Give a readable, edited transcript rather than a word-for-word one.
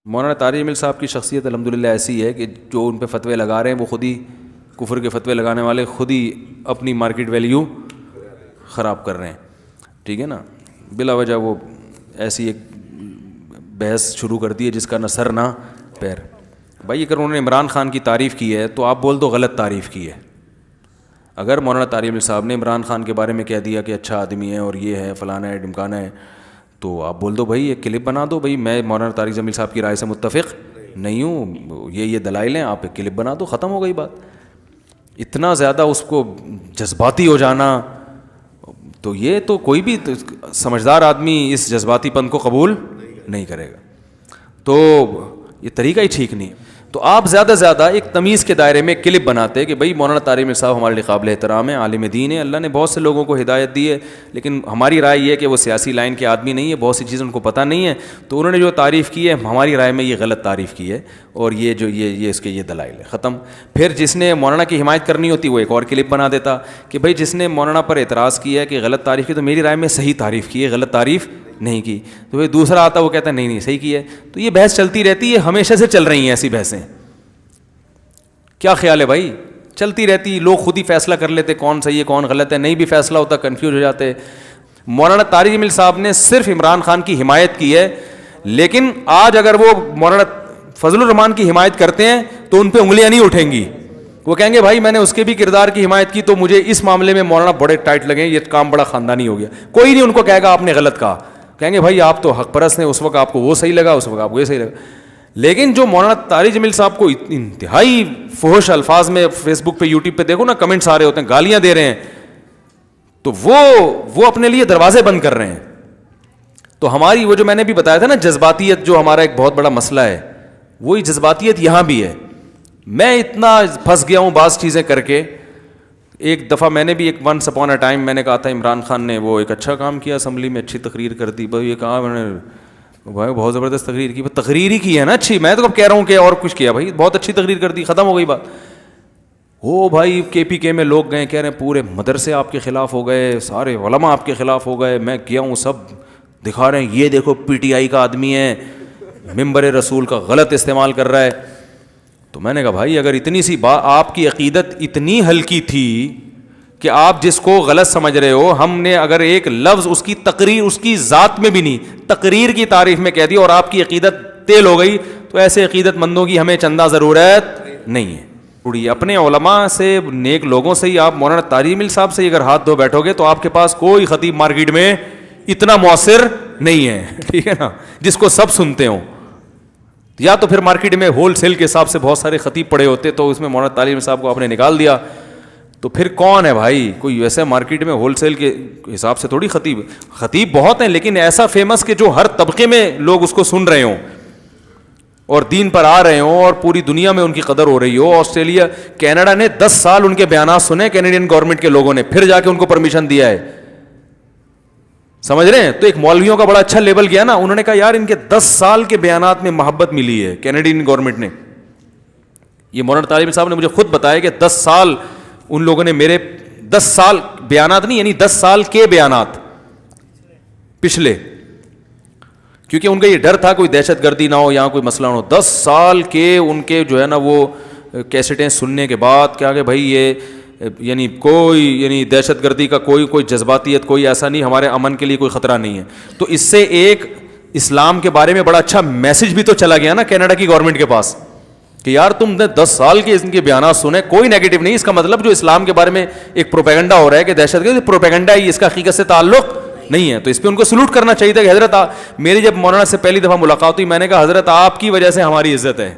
مولانا طارق جمیل صاحب کی شخصیت الحمدللہ ایسی ہے کہ جو ان پہ فتوے لگا رہے ہیں وہ خود ہی کفر کے فتوے لگانے والے خود ہی اپنی مارکیٹ ویلیو خراب کر رہے ہیں. ٹھیک ہے نا, بلا وجہ وہ ایسی ایک بحث شروع کر دی ہے جس کا نہ سر نہ پیر. بھائی اگر انہوں نے عمران خان کی تعریف کی ہے تو آپ بول دو غلط تعریف کی ہے. اگر مولانا طارق جمیل صاحب نے عمران خان کے بارے میں کہہ دیا کہ اچھا آدمی ہے اور یہ ہے فلانا ہے ڈمکانا ہے, تو آپ بول دو بھائی ایک کلپ بنا دو, بھائی میں مولانا طارق جمیل صاحب کی رائے سے متفق نہیں ہوں, یہ دلائل ہیں, آپ ایک کلپ بنا دو, ختم ہو گئی بات. اتنا زیادہ اس کو جذباتی ہو جانا, تو یہ تو کوئی بھی سمجھدار آدمی اس جذباتی پن کو قبول نہیں کرے گا, تو یہ طریقہ ہی ٹھیک نہیں. تو آپ زیادہ سے زیادہ ایک تمیز کے دائرے میں کلپ بناتے کہ بھائی مولانا طارق جمیل صاحب ہمارے لیے قابل احترام ہے, عالم دین ہے, اللہ نے بہت سے لوگوں کو ہدایت دی ہے, لیکن ہماری رائے یہ ہے کہ وہ سیاسی لائن کے آدمی نہیں ہے, بہت سی چیزیں ان کو پتہ نہیں ہے, تو انہوں نے جو تعریف کی ہے ہماری رائے میں یہ غلط تعریف کی ہے, اور یہ جو یہ اس کے یہ دلائل ہے, ختم. پھر جس نے مولانا کی حمایت کرنی ہوتی وہ ایک اور کلپ بنا دیتا کہ بھائی جس نے مولانا پر اعتراض کیا ہے کہ غلط تعریف کی, تو میری رائے میں صحیح تعریف کی ہے, غلط تعریف نہیں کی. تو بھائی دوسرا آتا وہ کہتا ہے نہیں صحیح کی ہے. تو یہ بحث چلتی رہتی ہے, ہمیشہ سے چل رہی ہیں ایسی بحثیں. کیا خیال ہے بھائی, چلتی رہتی, لوگ خود ہی فیصلہ کر لیتے کون صحیح ہے کون غلط ہے, نہیں بھی فیصلہ ہوتا کنفیوز ہو جاتے. مولانا طارق جمیل صاحب نے صرف عمران خان کی حمایت کی ہے, لیکن آج اگر وہ مولانا فضل الرحمان کی حمایت کرتے ہیں تو ان پہ انگلیاں نہیں اٹھیں گی. وہ کہیں گے بھائی میں نے اس کے بھی کردار کی حمایت کی تو مجھے اس معاملے میں مولانا بڑے ٹائٹ لگے, یہ کام بڑا خاندانی ہو گیا. کوئی نہیں ان کو کہے گا آپ نے غلط کہا, کہیں گے بھائی آپ تو حق پرست ہیں, اس وقت آپ کو وہ صحیح لگا, اس وقت آپ کو یہ صحیح لگا. لیکن جو مولانا طارق جمیل صاحب کو انتہائی فحش الفاظ میں فیس بک پہ یوٹیوب پہ دیکھو نا کمنٹس آ رہے ہوتے ہیں, گالیاں دے رہے ہیں, تو وہ اپنے لیے دروازے بند کر رہے ہیں. تو ہماری وہ جو میں نے بھی بتایا تھا نا جذباتیت جو ہمارا ایک بہت بڑا مسئلہ ہے, وہی جذباتیت یہاں بھی ہے. میں اتنا پھنس گیا ہوں بعض چیزیں کر کے. ایک دفعہ میں نے بھی ایک ونس اپون اے ٹائم میں نے کہا تھا عمران خان نے وہ ایک اچھا کام کیا, اسمبلی میں اچھی تقریر کر دی. بھائی یہ کہا میں نے بھائی بہت زبردست تقریر کی, تقریر ہی کی ہے نا اچھی, میں تو کب کہہ رہا ہوں کہ اور کچھ کیا, بھائی بہت اچھی تقریر کر دی, ختم ہو گئی بات. او بھائی کے پی کے میں لوگ گئے کہہ رہے ہیں پورے مدرسے آپ کے خلاف ہو گئے, سارے علماء آپ کے خلاف ہو گئے, میں کیا ہوں سب دکھا رہے ہیں, یہ دیکھو پی ٹی آئی کا آدمی ہے, ممبر رسول کا غلط استعمال کر رہا ہے. تو میں نے کہا بھائی اگر اتنی سی بات, آپ کی عقیدت اتنی ہلکی تھی کہ آپ جس کو غلط سمجھ رہے ہو, ہم نے اگر ایک لفظ اس کی تقریر اس کی ذات میں بھی نہیں تقریر کی تعریف میں کہہ دی اور آپ کی عقیدت تیل ہو گئی, تو ایسے عقیدت مندوں کی ہمیں چندہ ضرورت نہیں ہے. اپنے علماء سے نیک لوگوں سے ہی آپ مولانا طارق جمیل صاحب سے اگر ہاتھ دھو بیٹھو گے تو آپ کے پاس کوئی خطیب مارکیٹ میں اتنا مؤثر نہیں ہے, ٹھیک ہے نا, جس کو سب سنتے ہوں. یا تو پھر مارکیٹ میں ہول سیل کے حساب سے بہت سارے خطیب پڑے ہوتے, تو اس میں مولانا طارق جمیل صاحب کو آپ نے نکال دیا, تو پھر کون ہے بھائی؟ کوئی ویسے مارکیٹ میں ہول سیل کے حساب سے تھوڑی خطیب بہت ہیں, لیکن ایسا فیمس کہ جو ہر طبقے میں لوگ اس کو سن رہے ہوں اور دین پر آ رہے ہوں اور پوری دنیا میں ان کی قدر ہو رہی ہو. آسٹریلیا کینیڈا نے 10 سال ان کے بیانات سنے کینیڈین گورنمنٹ کے لوگوں نے, پھر جا کے ان کو پرمیشن دیا ہے, سمجھ رہے ہیں؟ تو ایک مولویوں کا بڑا اچھا لیبل گیا نا, انہوں نے کہا یار ان کے 10 سال کے بیانات میں محبت ملی ہے کینیڈین گورنمنٹ نے. یہ مولانا طارق صاحب نے مجھے خود بتایا کہ 10 سال ان لوگوں نے میرے 10 سال بیانات نہیں, یعنی 10 سال کے بیانات پچھلے, کیونکہ ان کا یہ ڈر تھا کوئی دہشت گردی نہ ہو, یہاں کوئی مسئلہ نہ ہو. 10 سال کے ان کے جو ہے نا وہ کیسٹیں سننے کے بعد کیا کہ بھائی یہ یعنی کوئی دہشت گردی کا کوئی جذباتیت کوئی ایسا نہیں, ہمارے امن کے لیے کوئی خطرہ نہیں ہے. تو اس سے ایک اسلام کے بارے میں بڑا اچھا میسج بھی تو چلا گیا نا کینیڈا کی گورنمنٹ کے پاس کہ یار تم نے 10 سال کے ان کے بیانات سنے, کوئی نیگیٹو نہیں. اس کا مطلب جو اسلام کے بارے میں ایک پروپیگنڈا ہو رہا ہے کہ دہشت گردی پروپیگنڈا ہی, اس کا حقیقت سے تعلق نہیں ہے. تو اس پہ ان کو سلوٹ کرنا چاہیے تھا کہ حضرت میری جب مولانا سے پہلی دفعہ ملاقات ہوئی میں نے کہا حضرت آپ کی وجہ سے ہماری عزت ہے,